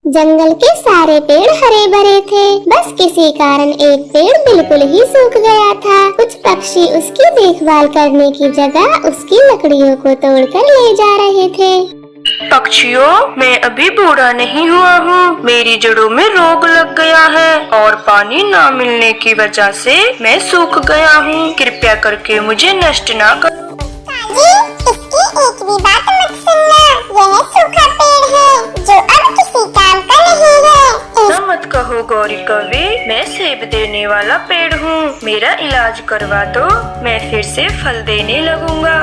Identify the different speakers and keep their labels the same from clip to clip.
Speaker 1: जंगल के सारे पेड़ हरे भरे थे, बस किसी कारण एक पेड़ बिल्कुल ही सूख गया था। कुछ पक्षी उसकी देखभाल करने की जगह उसकी लकड़ियों को तोड़कर ले जा रहे थे।
Speaker 2: पक्षियों, मैं अभी बूढ़ा नहीं हुआ हूँ। मेरी जड़ों में रोग लग गया है और पानी न मिलने की वजह से मैं सूख गया हूँ। कृपया करके मुझे नष्ट ना कर।
Speaker 3: इसकी एक भी बात मत सुनना। यह सूखा पेड़ है जो अब किसी काम का नहीं है।
Speaker 2: ऐसा मत कहो गौरी कवि, मैं सेब देने वाला पेड़ हूँ। मेरा इलाज करवा दो, मैं फिर से फल देने लगूंगा।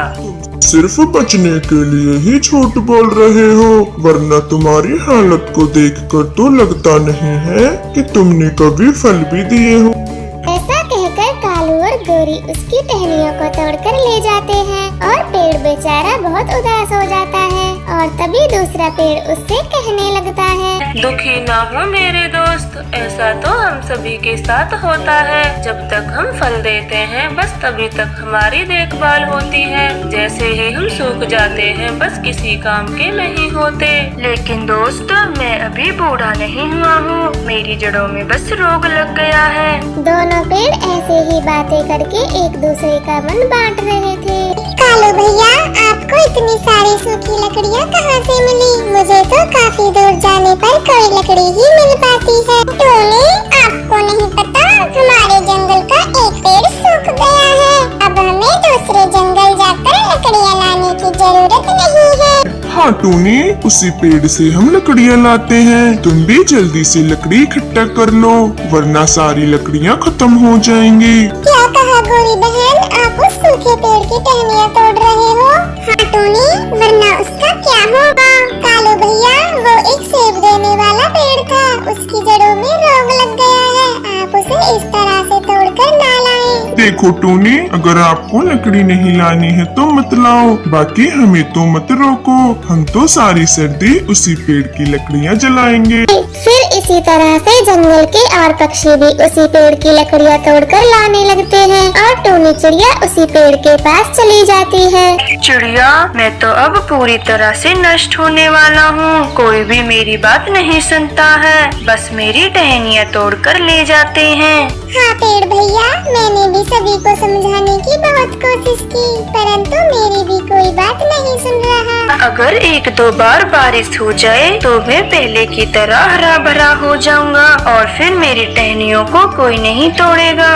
Speaker 4: सिर्फ बचने के लिए ही झूठ बोल रहे हो, वरना तुम्हारी हालत को देखकर तो लगता नहीं है कि तुमने कभी फल भी दिए हो।
Speaker 1: ऐसा कहकर कालू और गोरी उसकी टहनियों को तोड़कर ले जाते हैं और पेड़ बेचारा बहुत उदास हो जाता है। और तभी दूसरा पेड़ उससे कहने लगता है,
Speaker 2: दुखी ना हो मेरे दोस्त, ऐसा तो हम सभी के साथ होता है। जब तक हम फल देते हैं बस तभी तक हमारी देखभाल होती है। जैसे ही हम सूख जाते हैं बस किसी काम के नहीं होते। लेकिन दोस्त, मैं अभी बूढ़ा नहीं हुआ हूँ। मेरी जड़ों में बस रोग लग गया है।
Speaker 1: दोनों पेड़ ऐसे ही बातें करके एक दूसरे का मन बांट रहे थे।
Speaker 3: कालू भैया, आपको इतनी सारी सूखी लकड़ियाँ कहाँ से मिली? मुझे तो काफी दूर जाने पर कोई लकड़ी ही मिल पाती है। टोनी, आपको नहीं पता, हमारे जंगल का एक पेड़ सूख गया है। अब हमें दूसरे जंगल जाकर लकड़ियाँ लाने की जरूरत नहीं है।
Speaker 4: हाँ टूनी, उसी पेड़ से हम लकड़ियाँ लाते हैं। तुम भी जल्दी से लकड़ी इकट्ठा कर लो, वरना सारी लकड़ियाँ खत्म हो जाएंगी।
Speaker 3: क्या कहा गोरी बहन, आप उस सूखे पेड़ की टहनियाँ तोड़ रहे हो? हाँ टोनी, वरना उसका क्या होगा? कालू भैया, वो एक सेब देने वाला पेड़ था, उसकी जड़ों में रोग लग गया है। आप उसे इस तरह से तोड़कर ना लाएं।
Speaker 4: देखो टूनी, अगर आपको लकड़ी नहीं लानी है तो मत लाओ, बाकी हमें तो मत रोको। हम तो सारी सर्दी उसी पेड़ की लकड़ियाँ जलाएंगे।
Speaker 1: फिर इसी तरह से जंगल के और पक्षी भी उसी पेड़ की लकड़ियाँ तोड़कर लाने लगते हैं और टूनी चिड़िया उसी पेड़ के पास चली जाती है।
Speaker 2: चिड़िया, मैं तो अब पूरी तरह से नष्ट होने वाला हूँ। कोई भी मेरी बात नहीं सुनता है, बस मेरी टहनियाँ तोड़कर ले जाते हैं।
Speaker 3: हाँ पेड़ भैया, मैंने भी सभी को समझाने की बहुत कोशिश की, परंतु मेरी भी कोई बात नहीं सुन रहा।
Speaker 2: अगर एक दो बार बारिश हो जाए तो मैं पहले की तरह हरा भरा हो जाऊंगा और फिर मेरी टहनियों को कोई नहीं तोड़ेगा।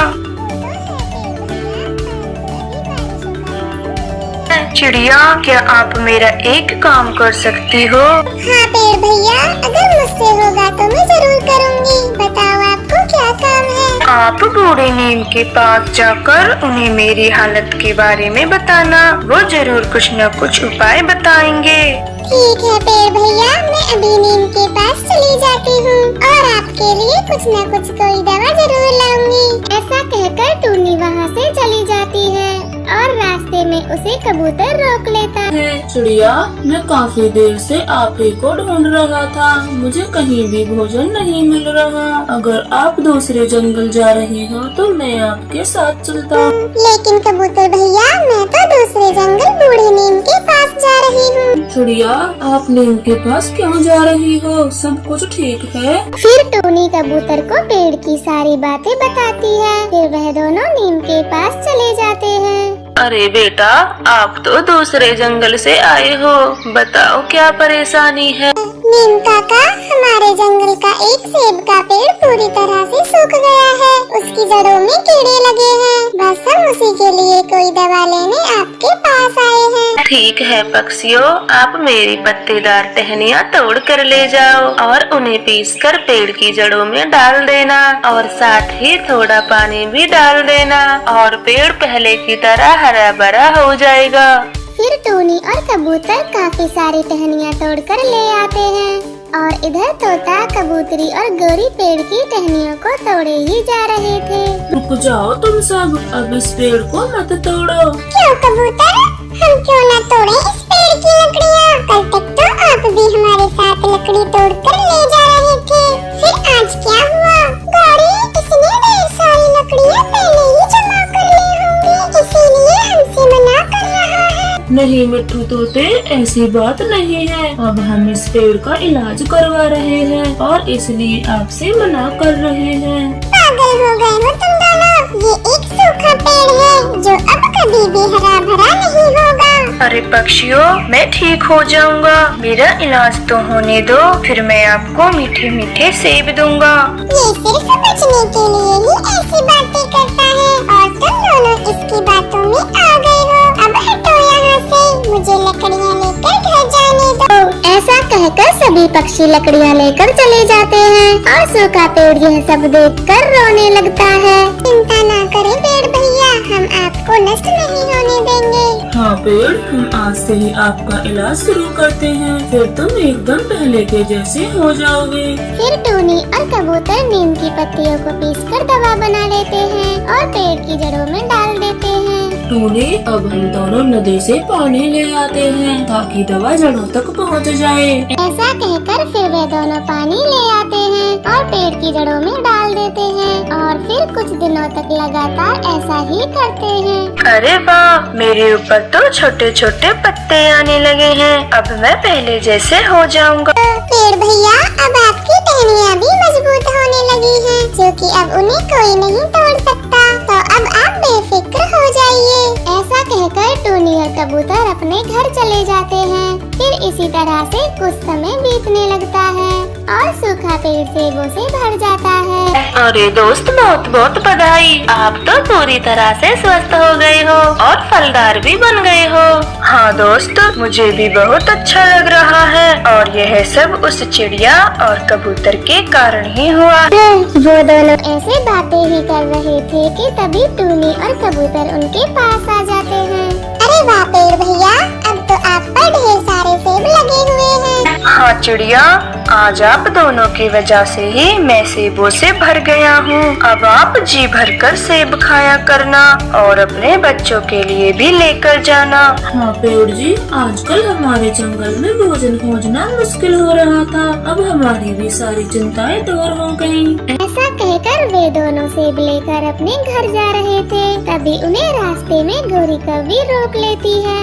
Speaker 2: चिड़िया, क्या आप मेरा एक काम कर सकती हो?
Speaker 3: हाँ पेड़ भैया, अगर मुझसे होगा तो मैं जरूर करूँगी। बताओ आपको क्या काम है?
Speaker 2: आप बूढ़े नीम के पास जाकर उन्हें मेरी हालत के बारे में बताना, वो जरूर कुछ न कुछ उपाय बताएंगे।
Speaker 3: ठीक है पेड़ भैया, मैं अभी नीम के पास चली जाती हूँ और आपके लिए कुछ न कुछ कोई दवा जरूर लाऊंगी।
Speaker 1: ऐसा कहकर टूनी वहाँ से चली जाती है और रास्ते में उसे कबूतर रोक लेता है।
Speaker 5: चिड़िया, मैं काफी देर से आप ही को ढूंढ रहा था, मुझे कहीं भी भोजन नहीं मिल रहा। अगर आप दूसरे जंगल जा रही हो तो मैं आपके साथ चलता हूँ।
Speaker 3: लेकिन कबूतर भैया, मैं तो दूसरे जंगल बूढ़े नीम के पास जा रही हूँ।
Speaker 5: चिड़िया, आप नीम के पास क्यों जा रही हो? सब कुछ ठीक है?
Speaker 1: फिर टूनी कबूतर को पेड़ की सारी बातें बताती है। फिर वह दोनों नीम के पास चले जाते हैं।
Speaker 2: अरे बेटा, आप तो दूसरे जंगल से आए हो, बताओ क्या परेशानी है?
Speaker 3: नीम काका, हमारे जंगल का एक सेब का पेड़ पूरी तरह से सूख गया है, उसकी जड़ों में कीड़े लगे हैं। बस हम उसी के लिए कोई दवा लेने आपके पास आए हैं।
Speaker 2: ठीक है पक्षियों, आप मेरी पत्तेदार टहनियाँ तोड़ कर ले जाओ और उन्हें पीसकर पेड़ की जड़ों में डाल देना और साथ ही थोड़ा पानी भी डाल देना और पेड़ पहले की तरह हरा भरा हो जाएगा।
Speaker 1: फिर टूनी और कबूतर काफी सारी टहनियाँ तोड़कर ले आते हैं और इधर तोता, कबूतरी और गोरी पेड़ की टहनियों को तोड़े ही जा रहे थे।
Speaker 5: रुक जाओ तुम सब, अब इस पेड़ को मत तोड़ो।
Speaker 3: क्यों कबूतर, हम क्यों न तोड़े इस पेड़ की लकड़ियाँ? कल तक तो आप भी हमारे साथ लकड़ी तोड़कर ले जा रहे थे, फिर आज क्या हुआ? गौरी, इसने ढेर सारी लकड़ियाँ पहले ही जमा कर ली होंगी, इसीलिए हमसे मना कर रहा है।
Speaker 5: नहीं मिट्ठू तोते, ऐसी बात नहीं है। अब हम इस पेड़ का इलाज करवा रहे हैं और इसलिए आपसे मना कर रहे हैं।
Speaker 3: पागल हो गए हो तुम दोनों, ये एक सूखा पेड़ है जो अब कभी भी हरा भरा नहीं होगा।
Speaker 2: अरे पक्षियों, मैं ठीक हो जाऊंगा, मेरा इलाज तो होने दो, फिर मैं आपको मीठे मीठे सेब दूंगा।
Speaker 3: ये सिर्फ बचने के लिए ही ऐसी बातें करता है और तुम दोनों इसकी बातों में आ गए हो। अब हटो यहाँ से, मुझे लकड़ियाँ लेकर घर जाने दो।
Speaker 1: ऐसा कहकर सभी पक्षी लकड़ियाँ लेकर चले जाते हैं और सूखा पेड़ यह सब देखकर रोने लगता है।
Speaker 3: चिंता ना करें पेड़ भैया, हम आपको नष्ट नहीं होने देंगे।
Speaker 5: हाँ पेड़, हम आज से ही आपका इलाज शुरू करते हैं, फिर तुम एकदम पहले के जैसे हो जाओगे।
Speaker 1: फिर टूनी और कबूतर नीम की पत्तियों को पीसकर दवा बना लेते हैं और पेड़ की जड़ों में डाल देते हैं।
Speaker 5: टूनी, अब हम दोनों नदी से पानी ले आते हैं ताकि दवा जड़ों तक पहुँच जाए।
Speaker 1: ऐसा कहकर फिर वे दोनों पानी ले आते हैं और पेड़ की जड़ों में डाल देते हैं और फिर कुछ दिनों तक लगातार ऐसा ही करते हैं।
Speaker 2: अरे वाह, मेरे ऊपर तो छोटे छोटे पत्ते आने लगे हैं, अब मैं पहले जैसे हो जाऊंगा।
Speaker 3: पेड़ भैया, अब आपकी टहनियाँ भी मजबूत होने लगी हैं, जो कि अब उन्हें कोई नहीं तोड़ सकता, तो अब आप बेफिक्र हो जाइए।
Speaker 1: ऐसा कहकर टूनी और कबूतर अपने घर चले जाते हैं। फिर इसी तरह से कुछ समय बीतने लगता है और सूखा पेड़ सेबों से भर जाता है।
Speaker 2: अरे दोस्त, बहुत बहुत बधाई, आप तो पूरी तरह से स्वस्थ हो गए हो और फलदार भी बन गए हो। हाँ दोस्त, मुझे भी बहुत अच्छा लग रहा है और यह सब उस चिड़िया और कबूतर के कारण ही हुआ।
Speaker 1: वो दोनों ऐसे बातें ही कर रहे थे कि तभी टूनी और कबूतर उनके पास आ जाते हैं।
Speaker 3: अरे वाह पेड़ भैया, अब तो आप पर ढेर सारे सेब लगे हुए हैं।
Speaker 2: हाँ चिड़िया, आज आप दोनों की वजह से ही मैं सेबों से भर गया हूँ। अब आप जी भरकर सेब खाया करना और अपने बच्चों के लिए भी लेकर जाना।
Speaker 5: हाँ पेड़ जी, आजकल हमारे जंगल में भोजन खोजना मुश्किल हो रहा था, अब हमारी भी सारी चिंताएं दूर हो गयी।
Speaker 1: ऐसा कहकर वे दोनों सेब लेकर अपने घर जा रहे थे, तभी उन्हें रास्ते में गोरी कौवी रोक लेती है।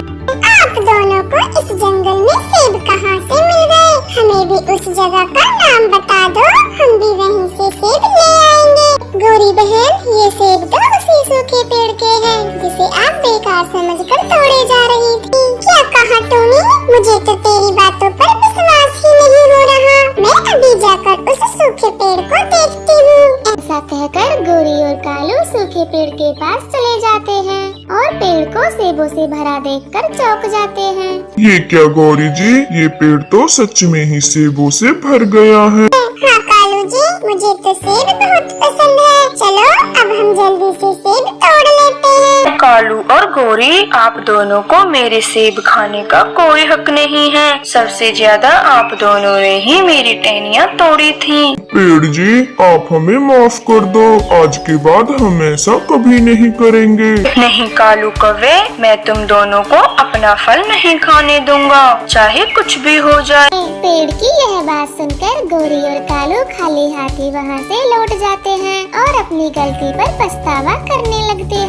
Speaker 3: आप दोनों को इस जंगल में सेब कहाँ से मिल गए? हमें भी उस जगह का नाम बता दो, हम भी वहीं से सेब ले आएंगे। गौरी बहन, ये सेब तो उसी सूखे पेड़ के हैं जिसे आप बेकार समझकर तोड़े जा रही थी। क्या कहा टोनी? मुझे तो तेरी बातों पर विश्वास ही नहीं हो रहा। मैं अभी जाकर उस सूखे पेड़ को देखती हूँ।
Speaker 1: ऐसा कहकर गोरी और कालू सूखे पेड़ के पास चले जाते हैं और पेड़ को सेबों से भरा देखकर चौंक जाते हैं।
Speaker 4: ये क्या गौरी जी, ये पेड़ तो सच में ही सेबों से भर गया है।
Speaker 3: हाँ कालू जी, मुझे तो सेब बहुत पसंद है। चलो अब हम जल्दी से सेब तोड़ लेते हैं।
Speaker 2: कालू और गोरी, आप दोनों को मेरे सेब खाने का कोई हक नहीं है। सबसे ज्यादा आप दोनों ने ही मेरी टहनियाँ तोड़ी थी।
Speaker 4: पेड़ जी, आप हमें माफ कर दो, आज के बाद हम ऐसा कभी नहीं करेंगे।
Speaker 2: नहीं कालू कौवे, मैं तुम दोनों को अपना फल नहीं खाने दूंगा, चाहे कुछ भी हो जाए।
Speaker 1: पेड़ की यह बात सुनकर गोरी और कालू खाली हाथी वहाँ से लौट जाते हैं और अपनी गलती पर पछतावा करने लगते हैं।